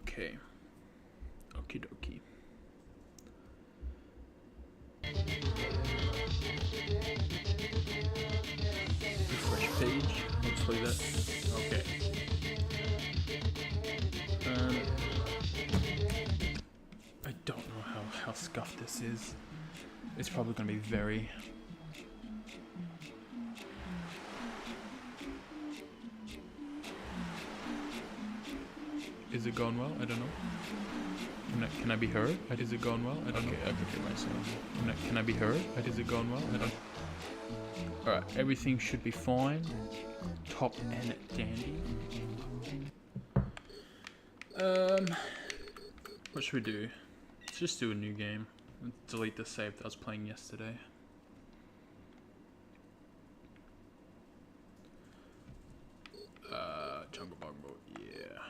Okay. Okie dokie. Refresh page. Hopefully that. Okay. I don't know how scuffed this is. It's probably going to be very. Is it going well? I don't know. Can I be heard? Is it going well? I don't know. I can hear myself. Can I be heard? Is it going well? I don't. Alright, everything should be fine. Top and dandy. What should we do? Let's just do a new game. Let's delete the save that I was playing yesterday. Jungle Bongo, yeah.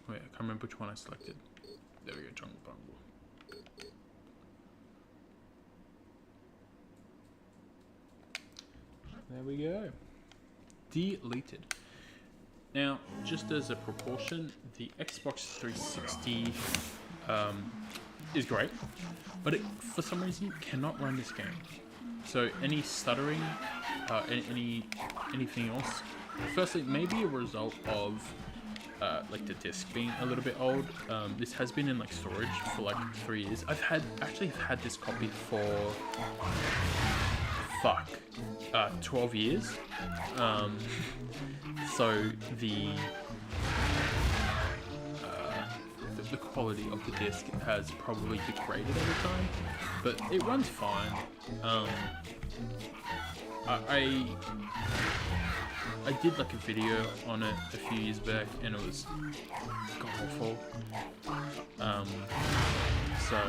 Wait, I can't remember which one I selected. There we go, Jungle Bongo. There we go. Deleted. Now, just as a proportion, the Xbox 360 is great, but it, for some reason, cannot run this game. So any stuttering, anything else, firstly, maybe a result of like the disc being a little bit old. This has been in like storage for like 3 years. I've actually had this copy for 12 years. So the quality of the disc has probably degraded over time, but it runs fine. I did like a video on it a few years back, and it was awful. So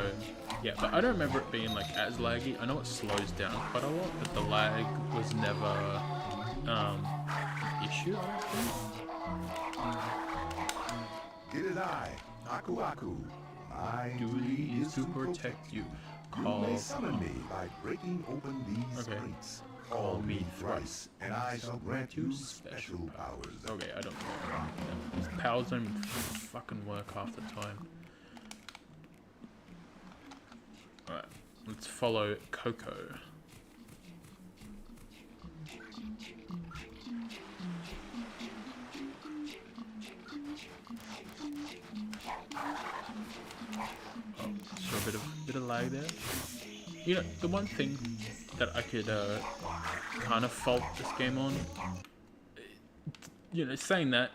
yeah, but I don't remember it being like as laggy. I know it slows down quite a lot, but the lag was never an issue, I don't think. It is I, Aku Aku. My Duty is to protect you. You may summon me by breaking open these crates. Call me thrice, and I shall grant you special powers. Okay, I don't know. Powers don't even fucking work half the time. Alright, let's follow Coco. Oh, so a bit of lag there. You know, the one thing that I could kind of fault this game on, you know, saying that,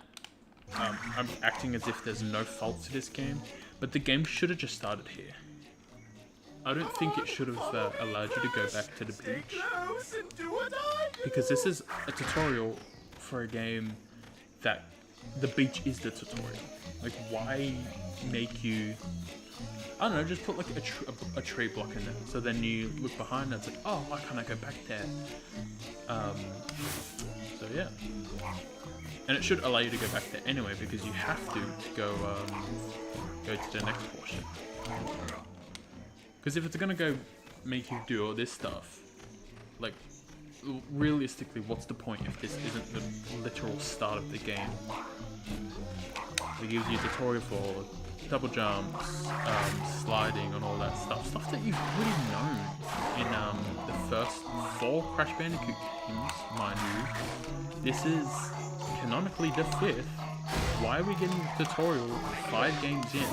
I'm acting as if there's no fault to this game, but the game should have just started here. I don't think it should have allowed you to go back to the beach, because this is a tutorial for a game that the beach is the tutorial. Like, why make you, I don't know, just put like a tree block in there, so then you look behind and it's like, oh, why can't I go back there? So yeah, and it should allow you to go back there anyway, because you have to go to the next portion. Because if it's gonna go make you do all this stuff, like, realistically, what's the point if this isn't the literal start of the game? It gives you a tutorial for double jumps, sliding, and all that stuff that you've already known in the first 4 Crash Bandicoot games, mind you. This is canonically the 5th. Why are we getting a tutorial 5 games in?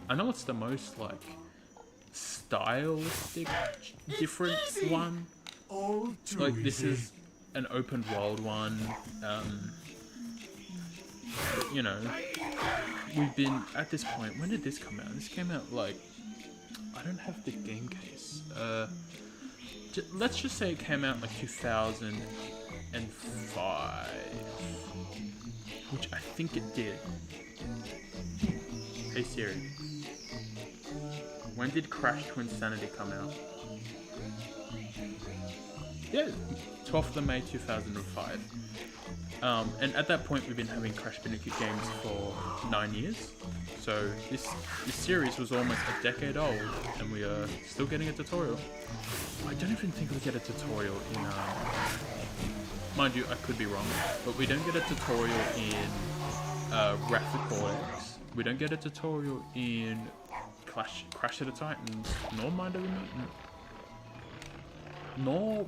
I know it's the most like stylistic difference one. Like, this is an open world one. You know, we've been at this point. When did this come out? This came out like, I don't have the game case. Let's just say it came out like 2005, which I think it did. Hey Siri, when did Crash Twinsanity come out? Yeah, 12th of May 2005. And at that point, we've been having Crash Bandicoot games for 9 years. So this series was almost a decade old, and we are still getting a tutorial. I don't even think we get a tutorial mind you, I could be wrong, but we don't get a tutorial in Wrath of Cortex. We don't get a tutorial in Crash of the Titans, nor Mind of the Mutant, nor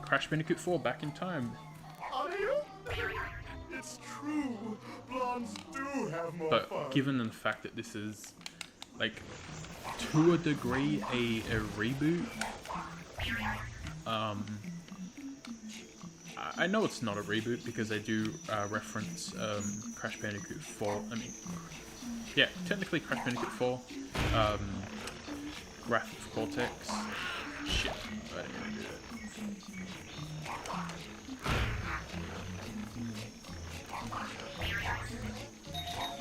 Crash Bandicoot 4 Back in Time. It's true. Blondes do have more But fun. given the fact that this is, like, to a degree, a reboot, I know it's not a reboot because they do reference Crash Bandicoot 4. I mean, yeah, technically Crash Bandicoot 4, Wrath of Cortex. Shit, I didn't really do that.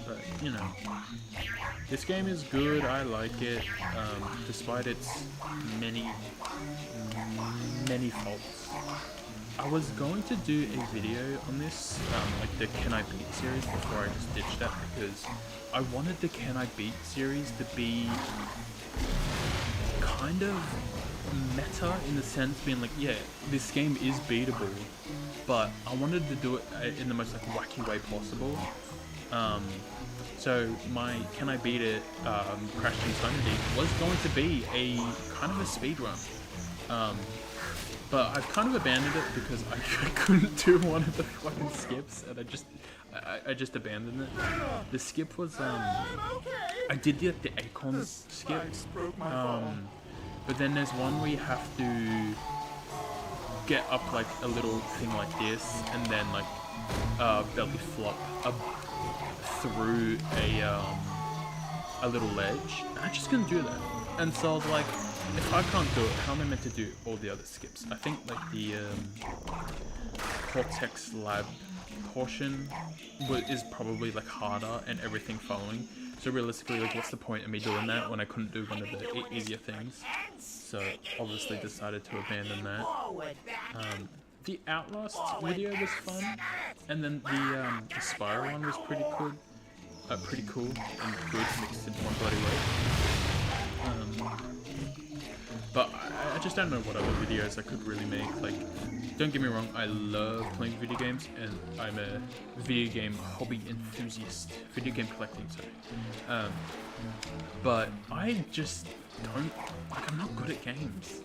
But, you know, this game is good, I like it, despite its many faults. I was going to do a video on this, like the Can I Beat series, before I just ditched that, because I wanted the Can I Beat series to be kind of meta in the sense being like, yeah, this game is beatable, but I wanted to do it in the most like wacky way possible. So my Can I Beat It Crash Twinsanity was going to be a kind of a speed run. But I've kind of abandoned it because I couldn't do one of the fucking skips, and I just abandoned it. The skip was I did the Acorn skip, but then there's one where you have to get up like a little thing like this, and then like belly flop through a little ledge. I just couldn't do that, and so I was like, if I can't do it, how am I meant to do all the other skips? I think like the Cortex Lab portion is probably like harder and everything following. So realistically, like, what's the point of me doing that when I couldn't do one of the easier things? So obviously decided to abandon that. The Outlast video was fun, and then the Spyro one was pretty cool and good mixed into one bloody way. But I just don't know what other videos I could really make. Like, don't get me wrong, I love playing video games, and I'm a video game hobby enthusiast. Video game collecting, sorry. But I just don't, like, I'm not good at games.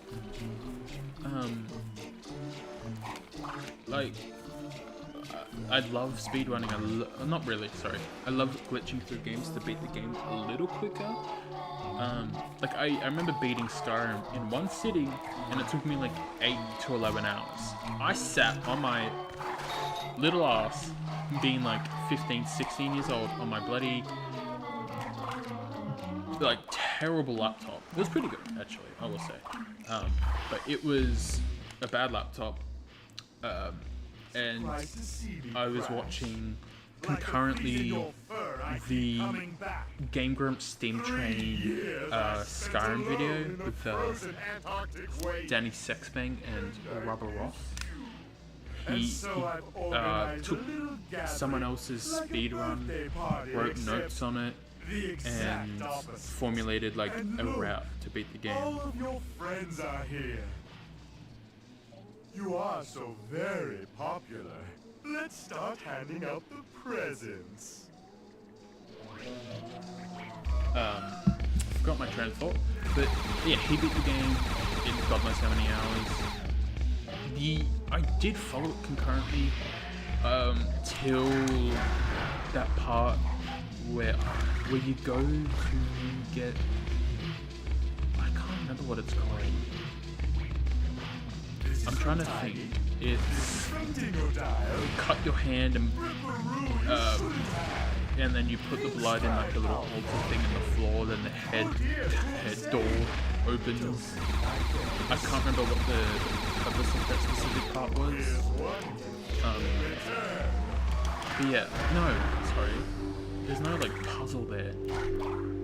Like, I love speedrunning, not really, sorry. I love glitching through games to beat the games a little quicker. Like I remember beating Skyrim in one sitting, and it took me like 8 to 11 hours. I sat on my little ass, being like 15, 16 years old, on my bloody, like, terrible laptop. It was pretty good, actually, I will say. But it was a bad laptop, and I was watching concurrently the Game Grumps Steam Train Skyrim video with Danny Sexbang and Rubber Ross. He took someone else's speedrun, wrote notes on it, and formulated like a route to beat the game. All of your friends are here. You are so very popular. Let's start handing out the presents. Forgot my train of thought, but yeah, he beat the game in God knows how many hours. I did follow it concurrently till that part where you go to get, I can't remember what it's called. I'm trying to think. It's cut your hand and then you put the blood in like a little altar thing in the floor. Then the head door opens. I can't remember what the purpose of that specific part was. But yeah, no, sorry. There's no like puzzle there.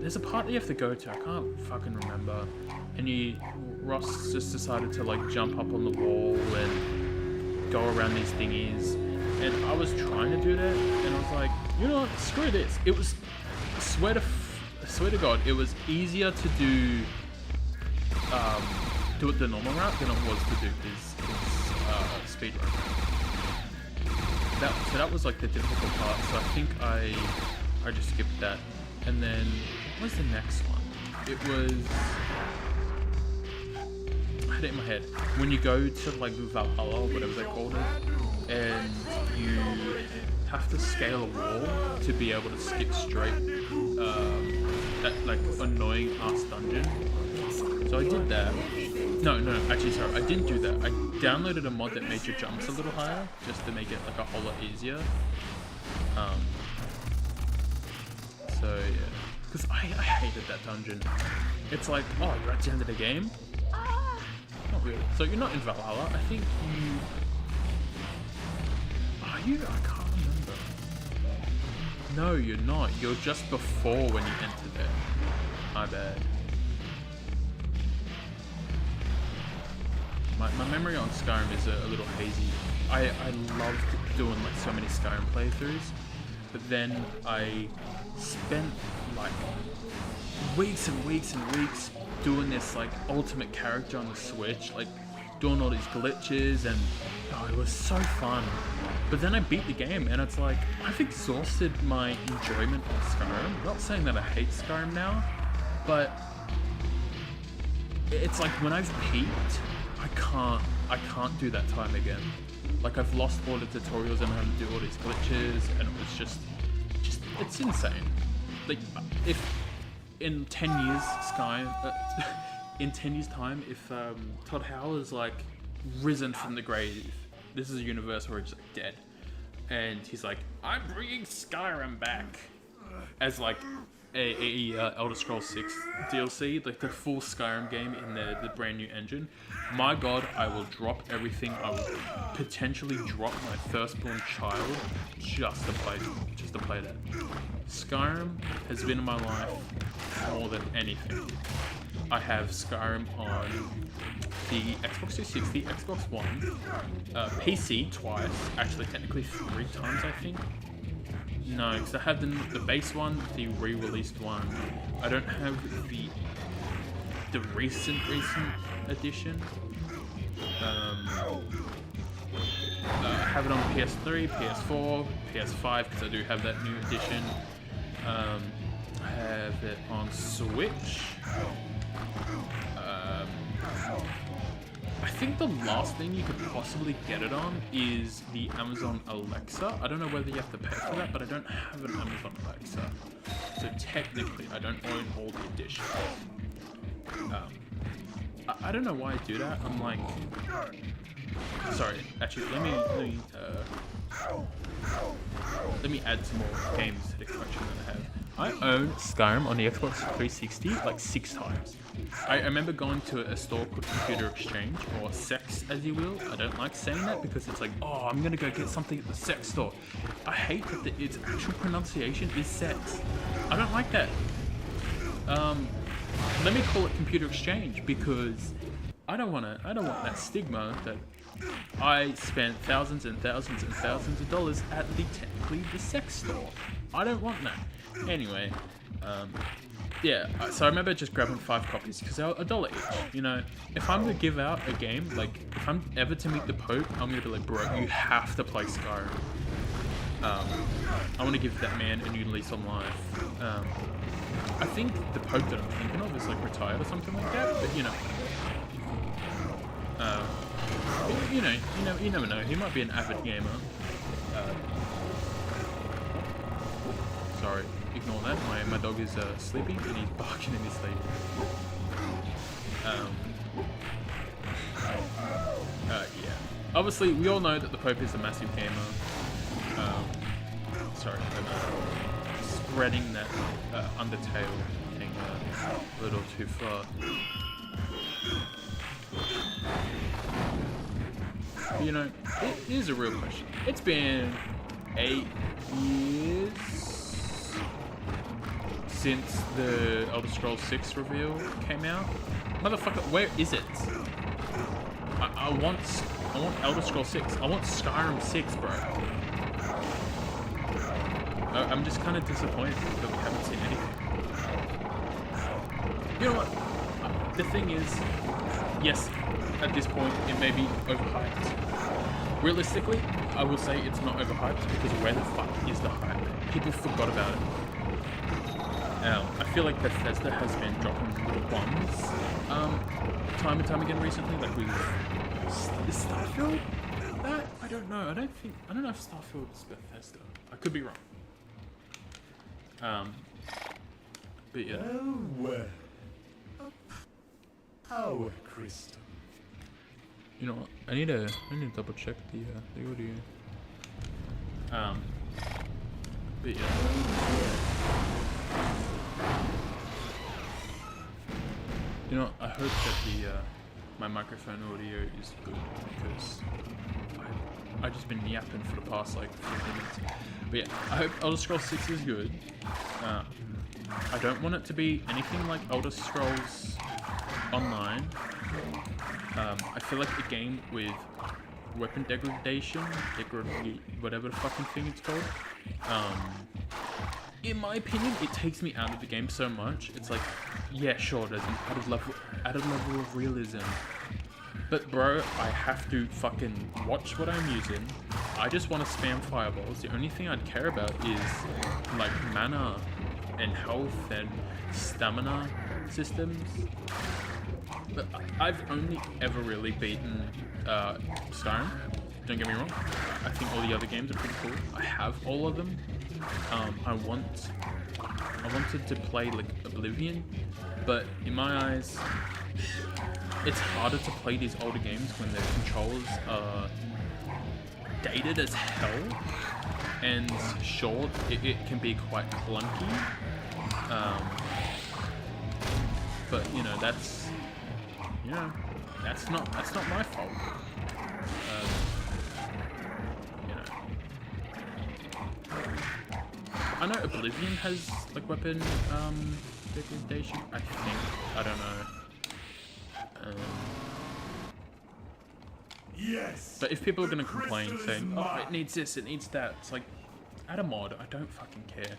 There's a part that you have to go to. I can't fucking remember. And Ross just decided to like jump up on the wall and go around these thingies. And I was trying to do that, and I was like, you know what? Screw this. It was, I swear to God, it was easier to do it the normal route than it was to do his speedrun. So that was like the difficult part. So I think I just skipped that. And then what was the next one? It was, I had it in my head. When you go to like Valhalla, or whatever they called it, and you have to scale a wall to be able to skip straight that like annoying ass dungeon. So I did that. No, actually sorry, I didn't do that. I downloaded a mod that made your jumps a little higher, just to make it like a whole lot easier. So yeah, because I hated that dungeon. It's like, oh, you're at the end of the game? Not really. So you're not in Valhalla, I think you... Are you? I can't remember. No, you're not. You're just before when you enter there. My bad. My memory on Skyrim is a little hazy. I loved doing like so many Skyrim playthroughs, but then I spent like weeks and weeks and weeks doing this like ultimate character on the Switch, like doing all these glitches, and oh, it was so fun. But then I beat the game and it's like, I've exhausted my enjoyment of Skyrim. I'm not saying that I hate Skyrim now, but it's like when I've peaked, I can't do that time again. Like I've lost all the tutorials and having to do all these glitches, and it was just it's insane. Like if in 10 years in 10 years time, if Todd Howell is like risen from the grave, this is a universe where he's like dead, and he's like, I'm bringing Skyrim back as like a Elder Scrolls 6 DLC, like the full Skyrim game in the brand new engine. My god, I will drop everything. I will potentially drop my firstborn child just to play that. Skyrim has been in my life more than anything. I have Skyrim on the Xbox 360, Xbox One, PC twice, actually technically 3 times I think. No, because I have the base one, the re-released one. I don't have the recent edition. I have it on PS3, PS4, PS5 because I do have that new edition. I have it on Switch. I think the last thing you could possibly get it on is the Amazon Alexa. I don't know whether you have to pay for that, but I don't have an Amazon Alexa. So technically, I don't own all the editions. I don't know why I do that. I'm like... Sorry, actually, let me add some more games to the collection that I have. I own Skyrim on the Xbox 360 like 6 times. I remember going to a store called Computer Exchange, or Sex as you will. I don't like saying that because it's like, oh, I'm gonna go get something at the sex store. I hate that its actual pronunciation is sex. I don't like that. Let me call it Computer Exchange because I don't want that stigma that I spent thousands and thousands and thousands of dollars at technically the sex store. I don't want that. Anyway, yeah, so I remember just grabbing 5 copies because they're $1 each. You know, if I'm to give out a game, like if I'm ever to meet the Pope, I'm gonna be like, bro, you have to play Skyrim. I want to give that man a new lease on life. I think the Pope that I'm thinking of is like retired or something like that, but you know. You never know. He might be an avid gamer. Sorry, ignore that. My dog is sleeping and he's barking in his sleep. Yeah. Obviously, we all know that the Pope is a massive gamer. Sorry, I'm spreading that Undertale thing a little too far. You know, it is a real question. It's been 8 years since the Elder Scrolls 6 reveal came out. Motherfucker, where is it? I want Elder Scrolls 6. I want Skyrim 6, bro. I'm just kind of disappointed that we haven't seen anything. You know what? The thing is, yes, at this point, it may be overhyped. Realistically, I will say it's not overhyped because where the fuck is the hype? People forgot about it. I feel like Bethesda has been dropping little bombs time and time again recently, like with Starfield. That I don't know. I don't know if Starfield is Bethesda. I could be wrong. But yeah. Oh, well. Power crystal. You know what? I need to double check the audio. But yeah. You know, I hope that my microphone audio is good because I've just been yapping for the past like 15 minutes. But yeah, I hope Elder Scrolls 6 is good. I don't want it to be anything like Elder Scrolls Online. I feel like a game with weapon degradation, whatever the fucking thing it's called. In my opinion, it takes me out of the game so much. It's like, yeah, sure, there's an added level of realism. But bro, I have to fucking watch what I'm using. I just want to spam fireballs. The only thing I'd care about is like mana and health and stamina systems. But I've only ever really beaten Skyrim. Don't get me wrong. I think all the other games are pretty cool. I have all of them. I wanted to play like Oblivion, but in my eyes, it's harder to play these older games when their controls are dated as hell, and sure, it can be quite clunky. But you know that's not my fault. I know Oblivion has like weapon degradation. I think. I don't know. Yes. But if people are gonna complain saying, "Oh, it needs this, it needs that," it's like, add a mod. I don't fucking care.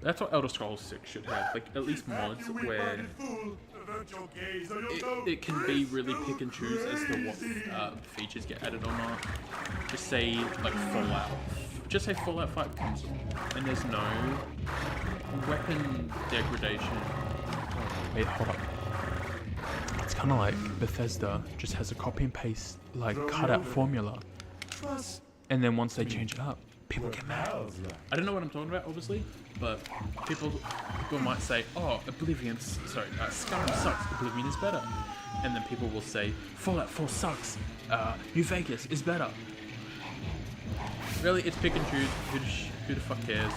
That's what Elder Scrolls 6 should have. Like at least mods where it can be really pick and choose as to what features get added or not. Just say like Fallout. Just say Fallout 5 comes and there's no weapon degradation. Wait, hold up. It's kind of like Bethesda just has a copy and paste like cutout formula, and then once they change it up, people get mad. I don't know what I'm talking about, obviously, but people might say, "Oh, Skyrim sucks. Oblivion is better," and then people will say, "Fallout 4 sucks. New Vegas is better." Really, it's pick and choose. Who the fuck cares?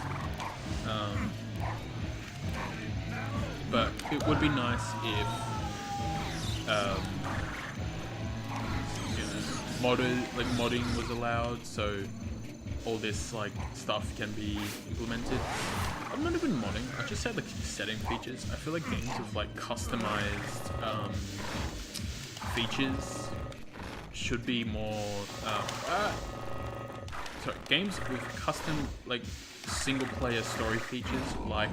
But it would be nice if modding was allowed, so all this like stuff can be implemented. I'm not even modding. I just said like setting features. I feel like games with like customized features should be more. Games with custom like single player story features like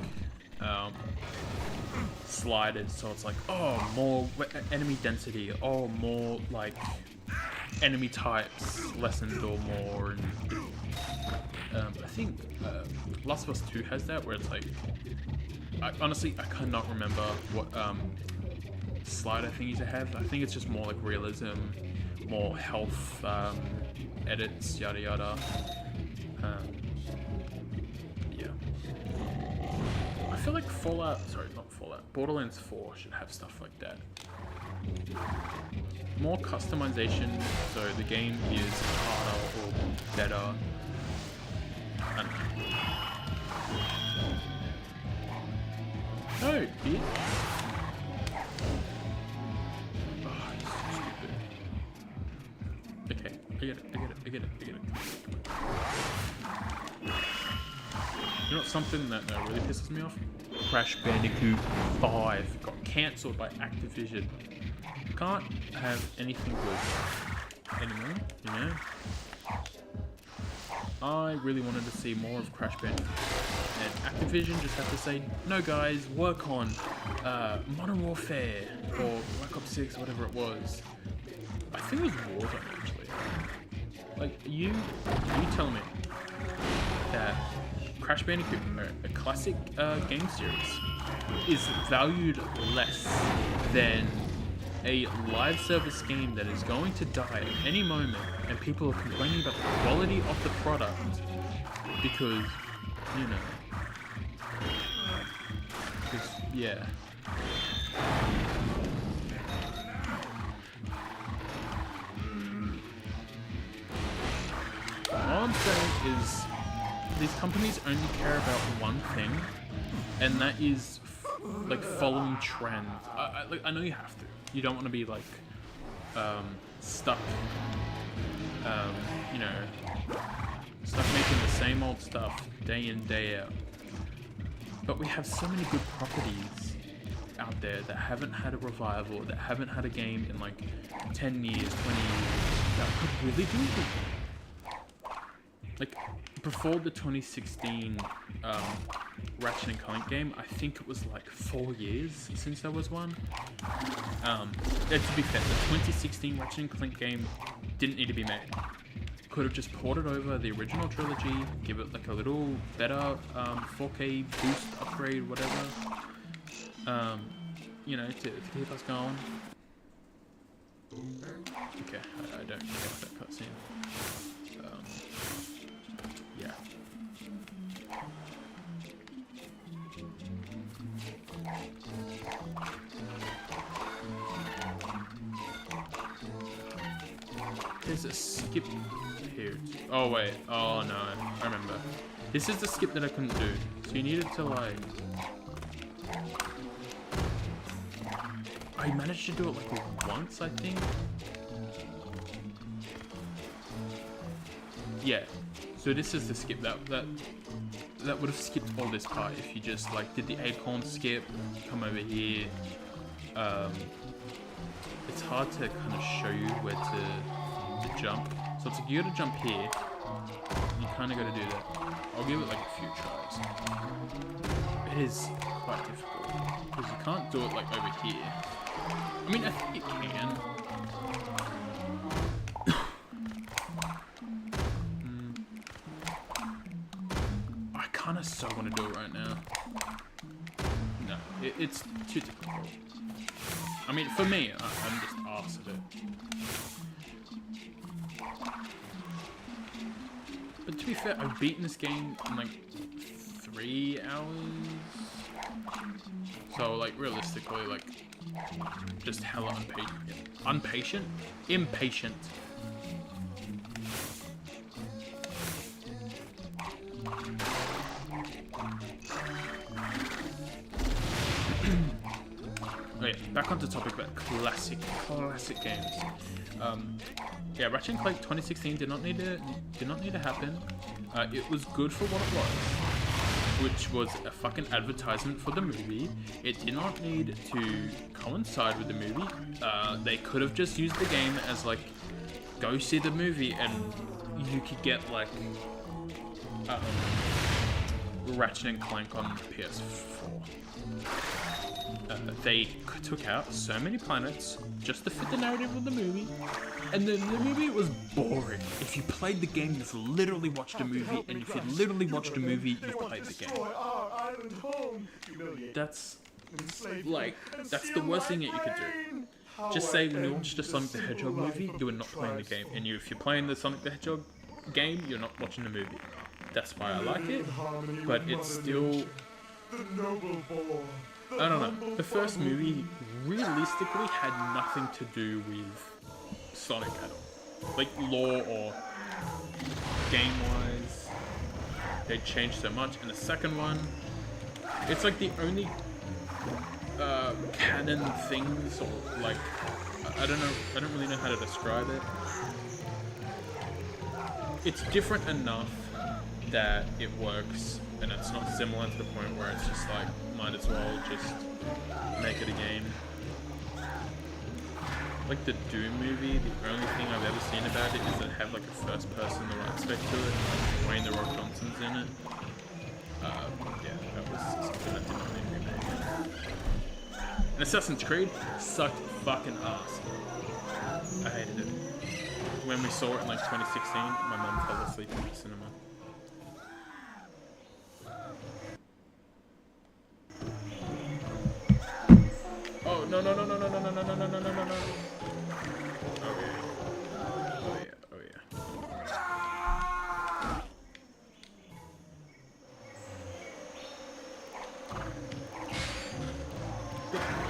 sliders, so it's like, oh, more enemy density, oh, more like enemy types lessened or more, and I think Last of Us 2 has that, where it's like, I cannot remember what slider thingies they have. I think it's just more like realism, more health edits, yada yada. Yeah. I feel like Borderlands 4 should have stuff like that. More customization, so the game is harder or better. I don't know. No, bitch. Oh, it's so stupid. Okay, I get it. You know what's something that really pisses me off? Crash Bandicoot 5 got cancelled by Activision. Can't have anything good anymore, you know? I really wanted to see more of Crash Bandicoot, and Activision just have to say, no guys, work on Modern Warfare or Black Ops 6, whatever it was. I think it was Warzone actually. Like, you tell me that Crash Bandicoot, a classic game series, is valued less than a live service game that is going to die at any moment, and people are complaining about the quality of the product because, you know, because, yeah. All I'm saying is these companies only care about one thing, and that is like following trends. I know you have to. You don't want to be like stuck, you know, stuck making the same old stuff day in, day out. But we have so many good properties out there that haven't had a revival, that haven't had a game in like 10 years, 20 years, that could really do it. Like, before the 2016 Ratchet and Clank game, I think it was like 4 years since there was one. To be fair, the 2016 Ratchet and Clank game didn't need to be made. Could have just ported over the original trilogy, give it like a little better 4K boost, upgrade, whatever. You know, to keep us going. Okay, I don't get that cutscene. Yeah. There's a skip here. Oh wait, oh no, I remember. This is the skip that I couldn't do. So you needed to like... I managed to do it like once, I think. Yeah. So this is the skip that would have skipped all this part if you just like did the acorn skip, come over here. It's hard to kind of show you where to jump. So it's like you gotta jump here. You kind of gotta do that. I'll give it like a few tries. It is quite difficult because you can't do it like over here. I mean, I think you can. I kind of so want to do it right now. No, it's too difficult. I mean, for me, I'm just arse at it. But to be fair, I've beaten this game in like 3 hours. So like realistically, like just hella impatient. Okay, back onto the topic about classic games. Yeah, Ratchet and Clank 2016 did not need to happen. It was good for what it was, which was a fucking advertisement for the movie. It did not need to coincide with the movie. They could have just used the game as like, go see the movie, and you could get like Ratchet and Clank on PS4. They took out so many planets just to fit the narrative of the movie, and then the movie was boring. If you played the game, you've literally watched a movie, and if you literally watched a movie, you've played the game. That's like, that's the worst thing that you could do. Just say when you watched a Sonic the Hedgehog movie, you were not playing the game, and if you're playing the Sonic the Hedgehog game, you're not watching the movie. That's why I like it, but it's still... I don't know. The first movie realistically had nothing to do with Sonic at all. Like lore or game-wise. They changed so much. And the second one, it's like the only canon things, or like, I don't know, I don't really know how to describe it. It's different enough that it works, and it's not similar to the point where it's just like, might as well just make it a game. Like the Doom movie, the only thing I've ever seen about it is that it have like a first person aspect to it, like Wayne The Rock Johnson's in it. Yeah, that was something that did not need to be made. And Assassin's Creed sucked fucking ass. I hated it. when we saw it in like 2016, my mum fell asleep in the cinema. Oh no no no no no no no no no no no no no. Oh yeah. Oh yeah. Oh yeah.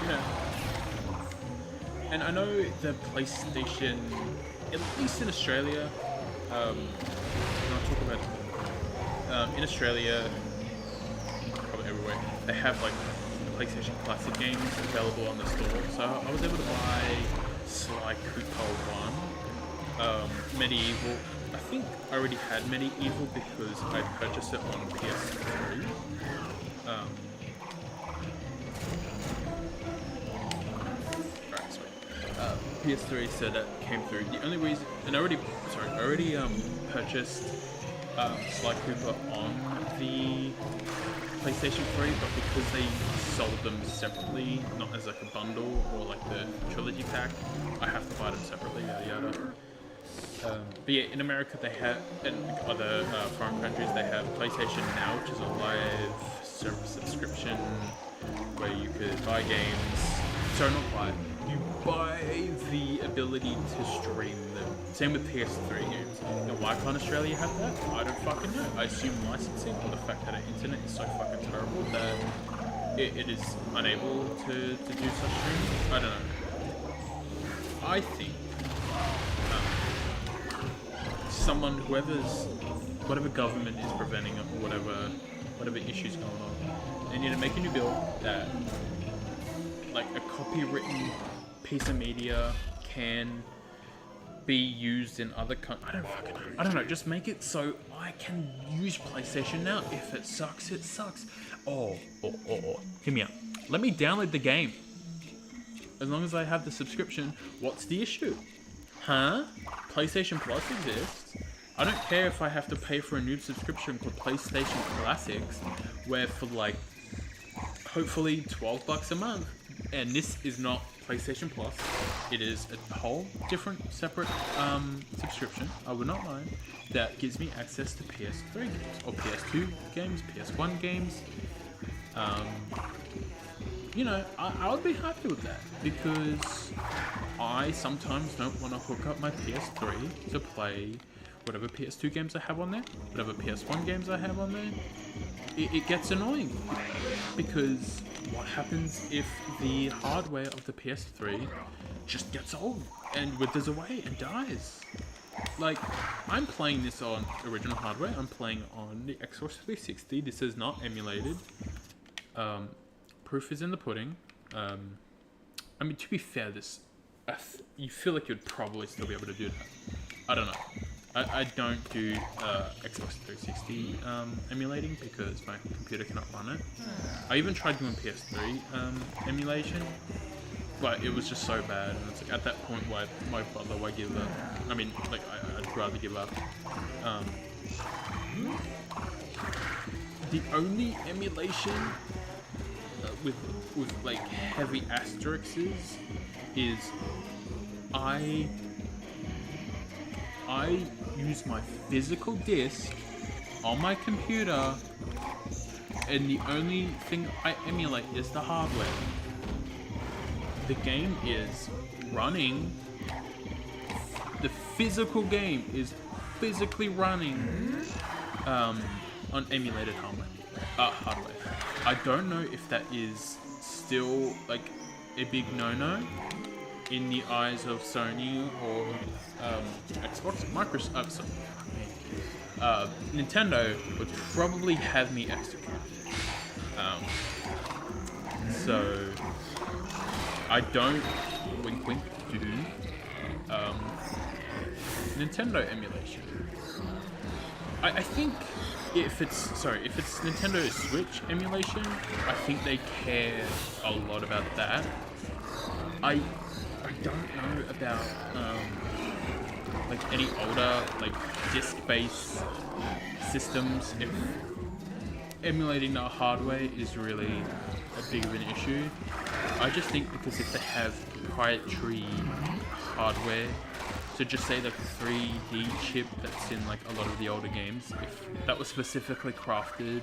Yeah. And I know the PlayStation, at least in Australia, and I'll talk about in Australia, probably everywhere, they have like PlayStation Classic games available on the store. So I was able to buy Sly Cooper 1, Medieval. I think I already had Medieval because I purchased it on PS3. PS3, so that came through. The only reason, and I already purchased Sly Cooper on the PlayStation 3, but because they sold them separately, not as like a bundle or like the trilogy pack, I have to buy them separately, yada yada. But yeah, in America they have, and other foreign countries, they have PlayStation Now, which is a live service subscription where you could buy games. Sorry, not buy. You buy the ability to stream them. Same with PS3 games. Now, why can't Australia have that? I don't fucking know. I assume licensing, or the fact that our internet is so fucking terrible that it is unable to do such streaming. I don't know. I think whatever government is preventing it, or whatever issues going on, they need to make a new bill that, like, a copywritten piece of media can be used in other countries. I don't fucking know. I don't know. Just make it so I can use PlayStation Now. If it sucks, it sucks. Or, hear me out. Let me download the game. As long as I have the subscription, what's the issue? Huh? PlayStation Plus exists. I don't care if I have to pay for a new subscription called PlayStation Classics, where for like, hopefully $12 a month. And this is not PlayStation Plus. It is a whole different, separate subscription, I would not mind, that gives me access to PS3 games, or PS2 games, PS1 games. You know, I would be happy with that, because I sometimes don't want to hook up my PS3 to play whatever PS2 games I have on there, whatever PS1 games I have on there. It gets annoying, because what happens if the hardware of the PS3 just gets old and withers away and dies? Like, I'm playing this on original hardware, I'm playing on the Xbox 360, this is not emulated. Proof is in the pudding. I mean, to be fair, you feel like you'd probably still be able to do that. I don't know. I don't do Xbox 360 emulating because my computer cannot run it. I even tried doing PS3 emulation, but it was just so bad. And it's like, at that point, why bother? Why give up? I mean, like, I'd rather give up. The only emulation with like heavy asterisks is I use my physical disc on my computer, and the only thing I emulate is the hardware. The game is running. The physical game is physically running on emulated hardware. I don't know if that is still like a big no-no in the eyes of Sony or Xbox. Microsoft, Nintendo would probably have me execute. So I don't wink do Nintendo emulation. I think if it's Nintendo Switch emulation, I think they care a lot about that. I don't know about like any older like disc-based systems if emulating the hardware is really a big of an issue. I just think because if they have proprietary hardware, so So just say like the 3D chip that's in like a lot of the older games, if that was specifically crafted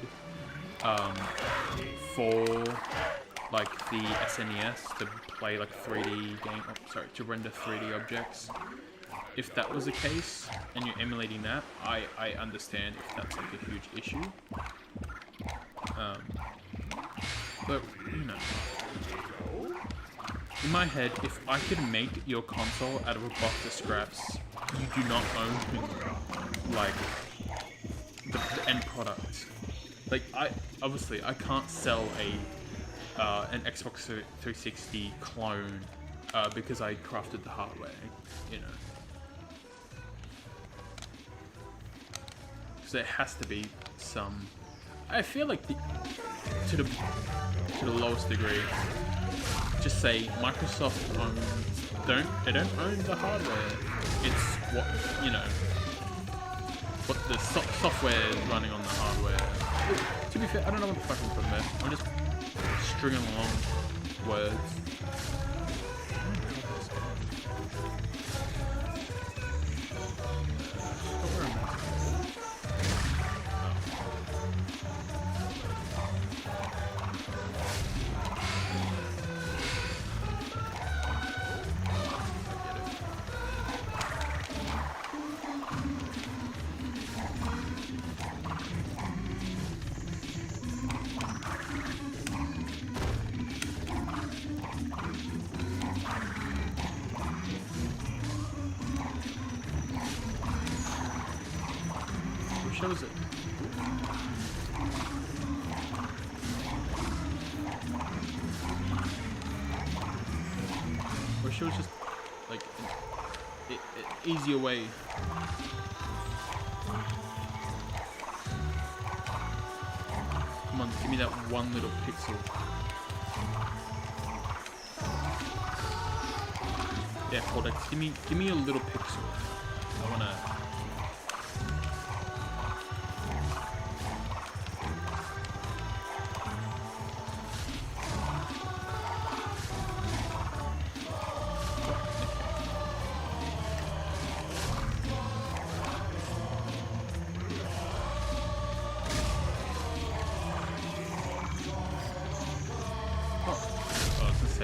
for like the SNES to play like 3D game, to render 3D objects. If that was the case and you're emulating that, I understand if that's like a huge issue. But you know, in my head, if I could make your console out of a box of scraps, you do not own like the end product. Like I can't sell an Xbox 360 clone because I crafted the hardware, you know. So there has to be some. I feel like to the lowest degree, just say Microsoft they don't own the hardware. It's what, you know, what the software is running on the hardware. To be fair, I don't know what the fuck I'm talking about. I'm just stringing along words. Shows it. Wish it was just like an easier way. Come on, give me that one little pixel. Yeah, Cortex, give me a little pixel. I wanna.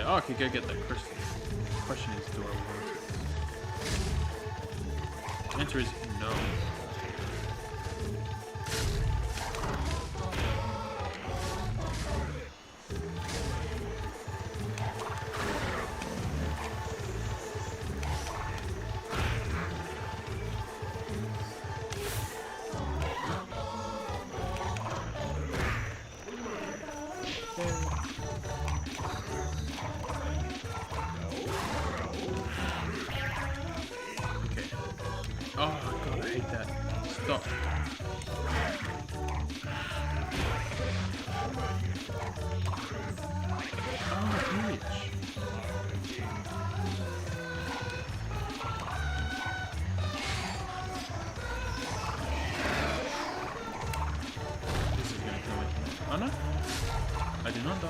Oh, okay, go get that crystal. The question is, do I want it? The answer is no. Oh god, I hate that. Stop. Oh, bitch. This is gonna kill me. Oh no? I did not die.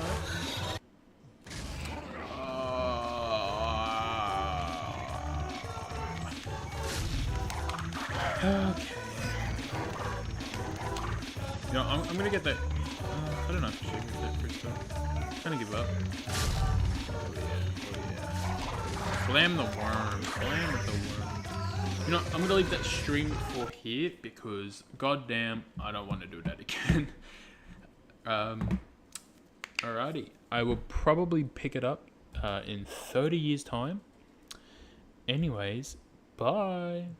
Okay. You know, I'm gonna get that. I don't know if I should get that crystal. I'm gonna give up. Oh yeah. Slam the worm. Slam with the worm. You know, I'm gonna leave that stream for here because, goddamn, I don't want to do that again. Alrighty. I will probably pick it up in 30 years' time. Anyways, bye.